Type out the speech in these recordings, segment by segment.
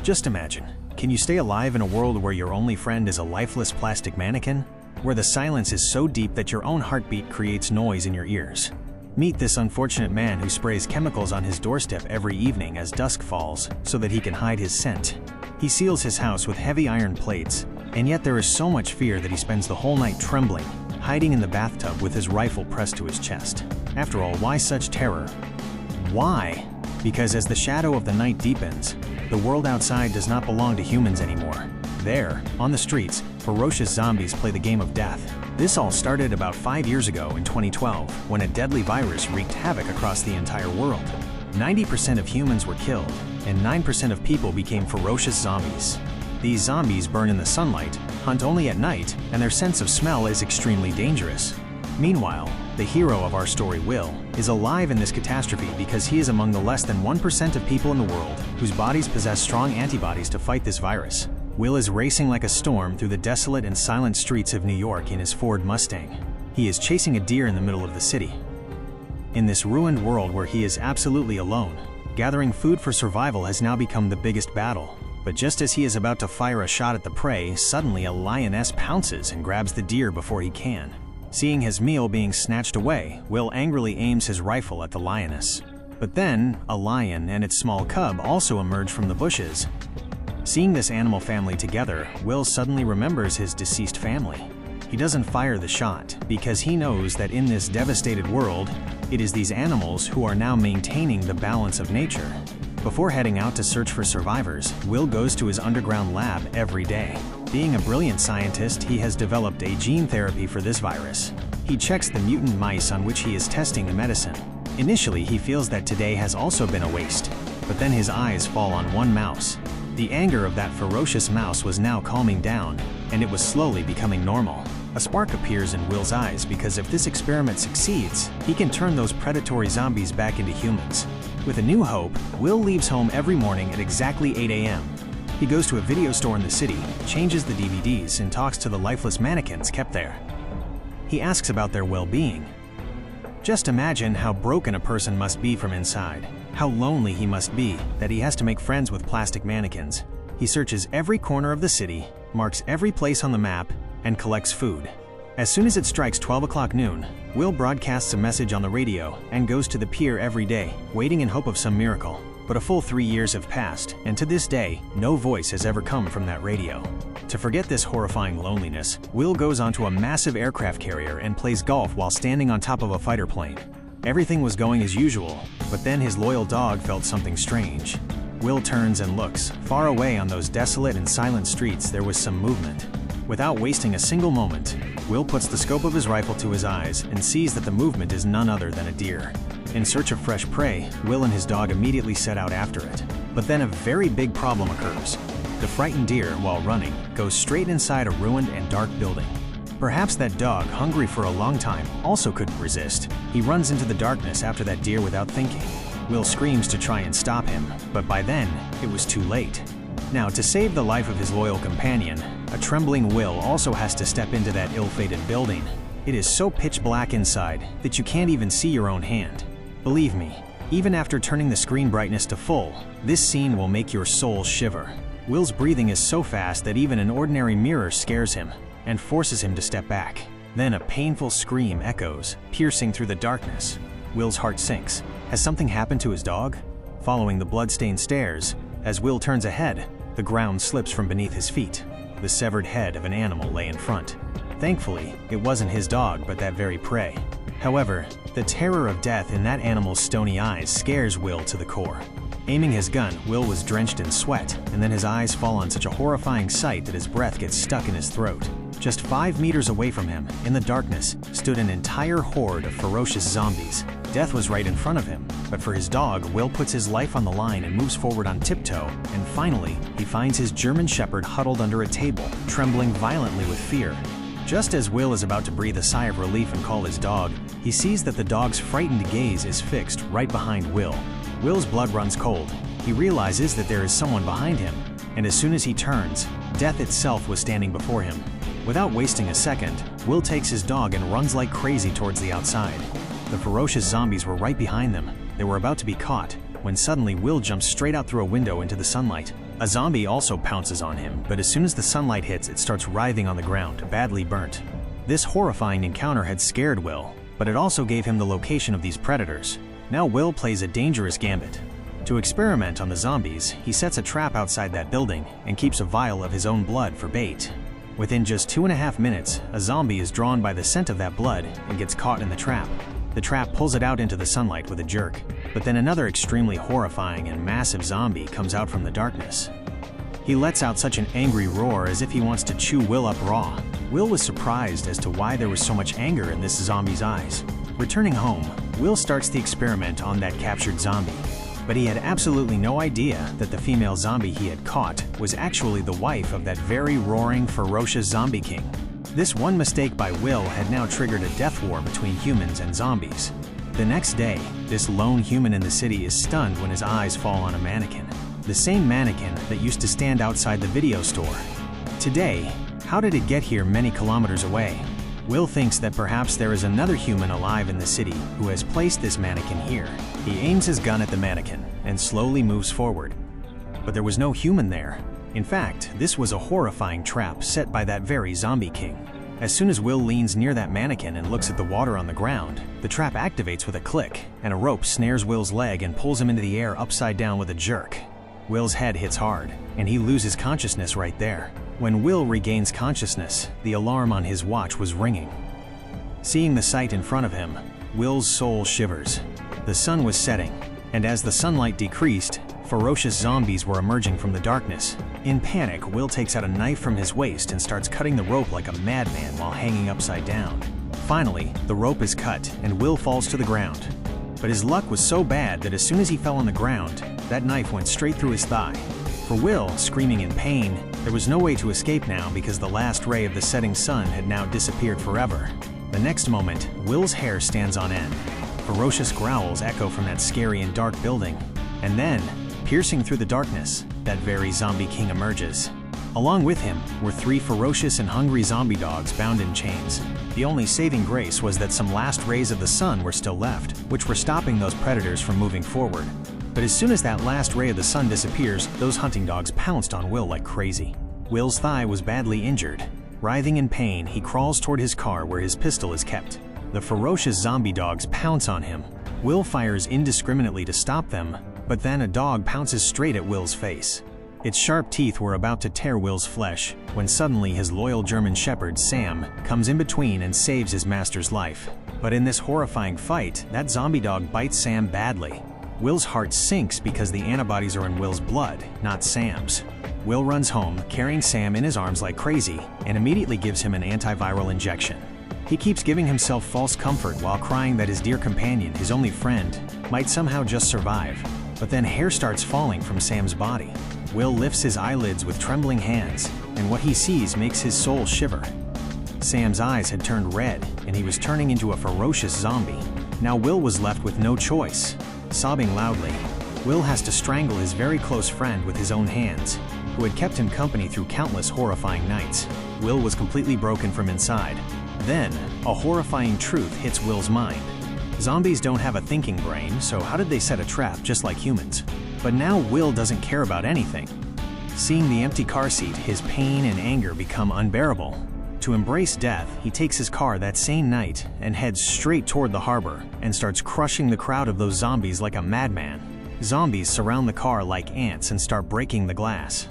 Just imagine, can you stay alive in a world where your only friend is a lifeless plastic mannequin? Where the silence is so deep that your own heartbeat creates noise in your ears? Meet this unfortunate man who sprays chemicals on his doorstep every evening as dusk falls so that he can hide his scent. He seals his house with heavy iron plates, and yet there is so much fear that he spends the whole night trembling, hiding in the bathtub with his rifle pressed to his chest. After all, why such terror? Why? Because as the shadow of the night deepens, the world outside does not belong to humans anymore. There, on the streets, ferocious zombies play the game of death. This all started about 5 years ago in 2012, when a deadly virus wreaked havoc across the entire world. 90% of humans were killed, and 9% of people became ferocious zombies. These zombies burn in the sunlight, hunt only at night, and their sense of smell is extremely dangerous. Meanwhile, the hero of our story, Will, is alive in this catastrophe because he is among the less than 1% of people in the world whose bodies possess strong antibodies to fight this virus. Will is racing like a storm through the desolate and silent streets of New York in his Ford Mustang. He is chasing a deer in the middle of the city. In this ruined world where he is absolutely alone, gathering food for survival has now become the biggest battle. But just as he is about to fire a shot at the prey, suddenly a lioness pounces and grabs the deer before he can. Seeing his meal being snatched away, Will angrily aims his rifle at the lioness. But then, a lion and its small cub also emerge from the bushes. Seeing this animal family together, Will suddenly remembers his deceased family. He doesn't fire the shot because he knows that in this devastated world, it is these animals who are now maintaining the balance of nature. Before heading out to search for survivors, Will goes to his underground lab every day. Being a brilliant scientist, he has developed a gene therapy for this virus. He checks the mutant mice on which he is testing the medicine. Initially, he feels that today has also been a waste, but then his eyes fall on one mouse. The anger of that ferocious mouse was now calming down, and it was slowly becoming normal. A spark appears in Will's eyes because if this experiment succeeds, he can turn those predatory zombies back into humans. With a new hope, Will leaves home every morning at exactly 8 a.m. He goes to a video store in the city, changes the DVDs, and talks to the lifeless mannequins kept there. He asks about their well-being. Just imagine how broken a person must be from inside, how lonely he must be that he has to make friends with plastic mannequins. He searches every corner of the city, marks every place on the map, and collects food. As soon as it strikes 12 o'clock noon, Will broadcasts a message on the radio and goes to the pier every day, waiting in hope of some miracle. But a full 3 years have passed, and to this day, no voice has ever come from that radio. To forget this horrifying loneliness, Will goes onto a massive aircraft carrier and plays golf while standing on top of a fighter plane. Everything was going as usual, but then his loyal dog felt something strange. Will turns and looks. Far away on those desolate and silent streets, there was some movement. Without wasting a single moment, Will puts the scope of his rifle to his eyes and sees that the movement is none other than a deer. In search of fresh prey, Will and his dog immediately set out after it. But then a very big problem occurs. The frightened deer, while running, goes straight inside a ruined and dark building. Perhaps that dog, hungry for a long time, also couldn't resist. He runs into the darkness after that deer without thinking. Will screams to try and stop him, but by then, it was too late. Now, to save the life of his loyal companion, a trembling Will also has to step into that ill-fated building. It is so pitch black inside that you can't even see your own hand. Believe me, even after turning the screen brightness to full, this scene will make your soul shiver. Will's breathing is so fast that even an ordinary mirror scares him and forces him to step back. Then a painful scream echoes, piercing through the darkness. Will's heart sinks. Has something happened to his dog? Following the blood-stained stairs, as Will turns ahead, the ground slips from beneath his feet. The severed head of an animal lay in front. Thankfully, it wasn't his dog, but that very prey. However, the terror of death in that animal's stony eyes scares Will to the core. Aiming his gun, Will was drenched in sweat, and then his eyes fall on such a horrifying sight that his breath gets stuck in his throat. Just 5 meters away from him, in the darkness, stood an entire horde of ferocious zombies. Death was right in front of him, but for his dog, Will puts his life on the line and moves forward on tiptoe, and finally, he finds his German Shepherd huddled under a table, trembling violently with fear. Just as Will is about to breathe a sigh of relief and call his dog, he sees that the dog's frightened gaze is fixed right behind Will. Will's blood runs cold. He realizes that there is someone behind him, and as soon as he turns, death itself was standing before him. Without wasting a second, Will takes his dog and runs like crazy towards the outside. The ferocious zombies were right behind them. They were about to be caught, when suddenly Will jumps straight out through a window into the sunlight. A zombie also pounces on him, but as soon as the sunlight hits, it starts writhing on the ground, badly burnt. This horrifying encounter had scared Will, but it also gave him the location of these predators. Now Will plays a dangerous gambit. To experiment on the zombies, he sets a trap outside that building and keeps a vial of his own blood for bait. Within just 2.5 minutes, a zombie is drawn by the scent of that blood and gets caught in the trap. The trap pulls it out into the sunlight with a jerk, but then another extremely horrifying and massive zombie comes out from the darkness. He lets out such an angry roar as if he wants to chew Will up raw. Will was surprised as to why there was so much anger in this zombie's eyes. Returning home, Will starts the experiment on that captured zombie, but he had absolutely no idea that the female zombie he had caught was actually the wife of that very roaring, ferocious zombie king. This one mistake by Will had now triggered a death war between humans and zombies. The next day, this lone human in the city is stunned when his eyes fall on a mannequin. The same mannequin that used to stand outside the video store. Today, how did it get here many kilometers away? Will thinks that perhaps there is another human alive in the city who has placed this mannequin here. He aims his gun at the mannequin and slowly moves forward. But there was no human there. In fact, this was a horrifying trap set by that very zombie king. As soon as Will leans near that mannequin and looks at the water on the ground, the trap activates with a click, and a rope snares Will's leg and pulls him into the air upside down with a jerk. Will's head hits hard, and he loses consciousness right there. When Will regains consciousness, the alarm on his watch was ringing. Seeing the sight in front of him, Will's soul shivers. The sun was setting, and as the sunlight decreased, ferocious zombies were emerging from the darkness. In panic, Will takes out a knife from his waist and starts cutting the rope like a madman while hanging upside down. Finally, the rope is cut, and Will falls to the ground. But his luck was so bad that as soon as he fell on the ground, that knife went straight through his thigh. For Will, screaming in pain, there was no way to escape now because the last ray of the setting sun had now disappeared forever. The next moment, Will's hair stands on end. Ferocious growls echo from that scary and dark building. And then, piercing through the darkness, that very zombie king emerges. Along with him were 3 ferocious and hungry zombie dogs bound in chains. The only saving grace was that some last rays of the sun were still left, which were stopping those predators from moving forward. But as soon as that last ray of the sun disappears, those hunting dogs pounced on Will like crazy. Will's thigh was badly injured. Writhing in pain, he crawls toward his car where his pistol is kept. The ferocious zombie dogs pounce on him. Will fires indiscriminately to stop them, but then a dog pounces straight at Will's face. Its sharp teeth were about to tear Will's flesh, when suddenly his loyal German shepherd, Sam, comes in between and saves his master's life. But in this horrifying fight, that zombie dog bites Sam badly. Will's heart sinks because the antibodies are in Will's blood, not Sam's. Will runs home, carrying Sam in his arms like crazy, and immediately gives him an antiviral injection. He keeps giving himself false comfort while crying that his dear companion, his only friend, might somehow just survive. But then hair starts falling from Sam's body. Will lifts his eyelids with trembling hands, and what he sees makes his soul shiver. Sam's eyes had turned red, and he was turning into a ferocious zombie. Now Will was left with no choice. Sobbing loudly, Will has to strangle his very close friend with his own hands, who had kept him company through countless horrifying nights. Will was completely broken from inside. Then, a horrifying truth hits Will's mind. Zombies don't have a thinking brain, so how did they set a trap just like humans? But now Will doesn't care about anything. Seeing the empty car seat, his pain and anger become unbearable. To embrace death, he takes his car that same night and heads straight toward the harbor and starts crushing the crowd of those zombies like a madman. Zombies surround the car like ants and start breaking the glass.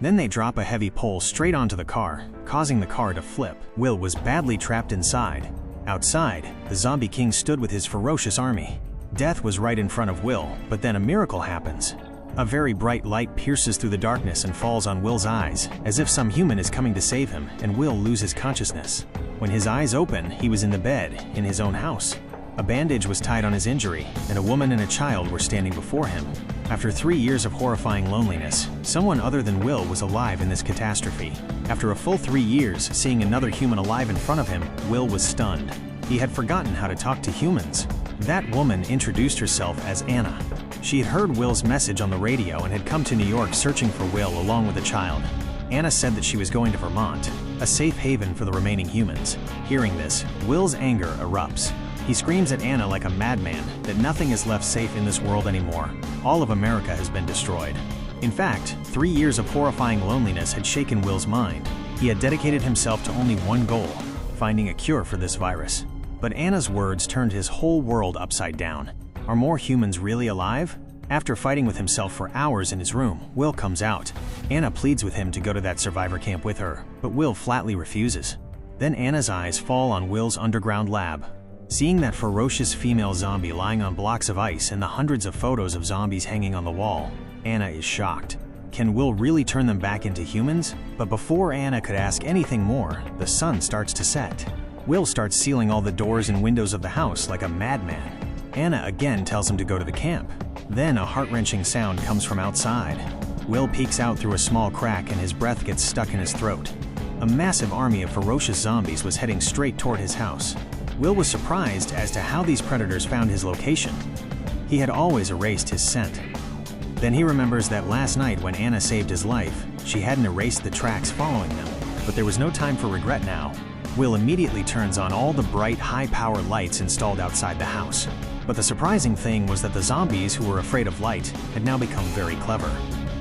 Then they drop a heavy pole straight onto the car, causing the car to flip. Will was badly trapped inside. Outside, the zombie king stood with his ferocious army. Death was right in front of Will, but then a miracle happens. A very bright light pierces through the darkness and falls on Will's eyes, as if some human is coming to save him, and Will loses consciousness. When his eyes open, he was in the bed, in his own house. A bandage was tied on his injury, and a woman and a child were standing before him. After 3 years of horrifying loneliness, someone other than Will was alive in this catastrophe. After a full 3 years, seeing another human alive in front of him, Will was stunned. He had forgotten how to talk to humans. That woman introduced herself as Anna. She had heard Will's message on the radio and had come to New York searching for Will along with a child. Anna said that she was going to Vermont, a safe haven for the remaining humans. Hearing this, Will's anger erupts. He screams at Anna like a madman that nothing is left safe in this world anymore. All of America has been destroyed. In fact, 3 years of horrifying loneliness had shaken Will's mind. He had dedicated himself to only one goal: finding a cure for this virus. But Anna's words turned his whole world upside down. Are more humans really alive? After fighting with himself for hours in his room, Will comes out. Anna pleads with him to go to that survivor camp with her, but Will flatly refuses. Then Anna's eyes fall on Will's underground lab. Seeing that ferocious female zombie lying on blocks of ice and the hundreds of photos of zombies hanging on the wall, Anna is shocked. Can Will really turn them back into humans? But before Anna could ask anything more, the sun starts to set. Will starts sealing all the doors and windows of the house like a madman. Anna again tells him to go to the camp. Then a heart-wrenching sound comes from outside. Will peeks out through a small crack and his breath gets stuck in his throat. A massive army of ferocious zombies was heading straight toward his house. Will was surprised as to how these predators found his location. He had always erased his scent. Then he remembers that last night when Anna saved his life, she hadn't erased the tracks following them. But there was no time for regret now. Will immediately turns on all the bright, high-power lights installed outside the house. But the surprising thing was that the zombies who were afraid of light had now become very clever.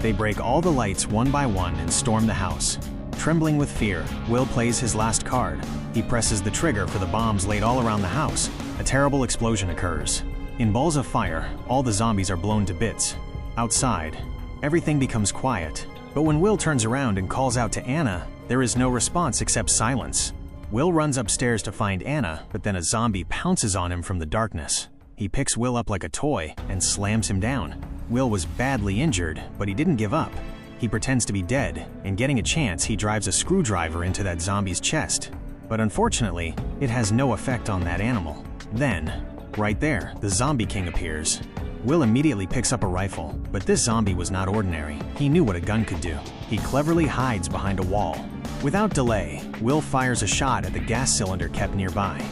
They break all the lights one by one and storm the house. Trembling with fear, Will plays his last card. He presses the trigger for the bombs laid all around the house. A terrible explosion occurs. In balls of fire, all the zombies are blown to bits. Outside, everything becomes quiet. But when Will turns around and calls out to Anna, there is no response except silence. Will runs upstairs to find Anna, but then a zombie pounces on him from the darkness. He picks Will up like a toy and slams him down. Will was badly injured, but he didn't give up. He pretends to be dead, and getting a chance, he drives a screwdriver into that zombie's chest. But unfortunately, it has no effect on that animal. Then, right there, the Zombie King appears. Will immediately picks up a rifle, but this zombie was not ordinary. He knew what a gun could do. He cleverly hides behind a wall. Without delay, Will fires a shot at the gas cylinder kept nearby.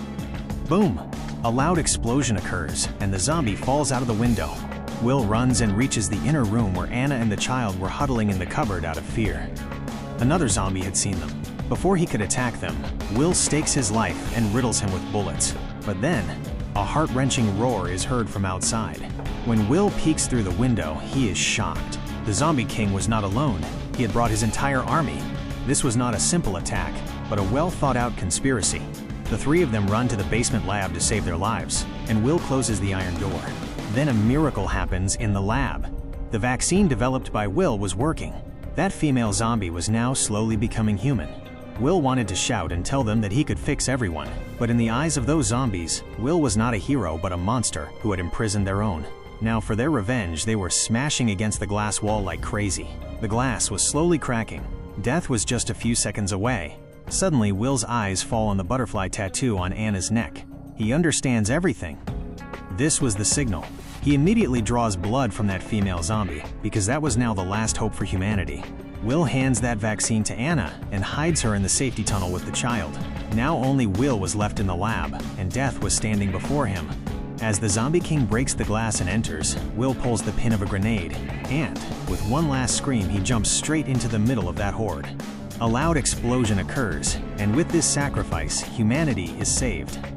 Boom! A loud explosion occurs, and the zombie falls out of the window. Will runs and reaches the inner room where Anna and the child were huddling in the cupboard out of fear. Another zombie had seen them. Before he could attack them, Will stakes his life and riddles him with bullets. But then, a heart-wrenching roar is heard from outside. When Will peeks through the window, he is shocked. The Zombie King was not alone. He had brought his entire army. This was not a simple attack, but a well-thought-out conspiracy. The three of them run to the basement lab to save their lives, and Will closes the iron door. Then a miracle happens in the lab. The vaccine developed by Will was working. That female zombie was now slowly becoming human. Will wanted to shout and tell them that he could fix everyone, but in the eyes of those zombies, Will was not a hero but a monster who had imprisoned their own. Now for their revenge, they were smashing against the glass wall like crazy. The glass was slowly cracking. Death was just a few seconds away. Suddenly, Will's eyes fall on the butterfly tattoo on Anna's neck. He understands everything. This was the signal. He immediately draws blood from that female zombie, because that was now the last hope for humanity. Will hands that vaccine to Anna and hides her in the safety tunnel with the child. Now only Will was left in the lab, and death was standing before him. As the Zombie King breaks the glass and enters, Will pulls the pin of a grenade, and, with one last scream, he jumps straight into the middle of that horde. A loud explosion occurs, and with this sacrifice, humanity is saved.